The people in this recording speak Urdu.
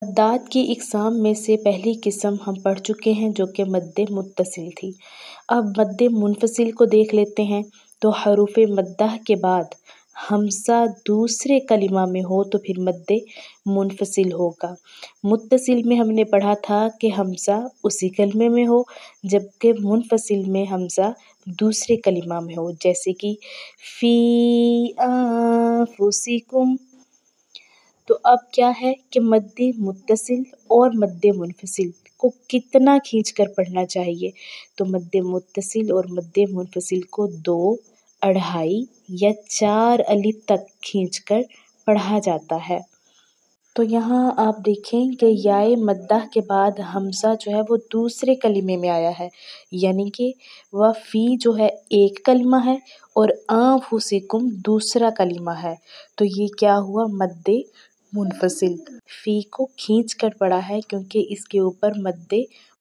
مدات کی اقسام میں سے پہلی قسم ہم پڑھ چکے ہیں جو کہ مد متصل تھی۔ اب مد منفصل کو دیکھ لیتے ہیں۔ تو حروف مدہ کے بعد ہمزہ دوسرے کلمہ میں ہو تو پھر مد منفصل ہوگا۔ متصل میں ہم نے پڑھا تھا کہ حمزہ اسی کلمے میں ہو، جبکہ منفصل میں حمزہ دوسرے کلمہ میں ہو، جیسے کہ فی انفسکم۔ تو اب کیا ہے کہ مد متصل اور مد منفصل کو کتنا کھینچ کر پڑھنا چاہیے؟ تو مد متصل اور مد منفصل کو 2، 2.5 یا 4 الف تک کھینچ کر پڑھا جاتا ہے۔ تو یہاں آپ دیکھیں کہ یائے مدہ کے بعد حمزہ جو ہے وہ دوسرے کلمے میں آیا ہے، یعنی کہ وہ فی جو ہے ایک کلمہ ہے اور انفسکم دوسرا کلمہ ہے۔ تو یہ کیا ہوا؟ مد منفصل۔ فی کو کھینچ کر پڑھا ہے کیونکہ اس کے اوپر مد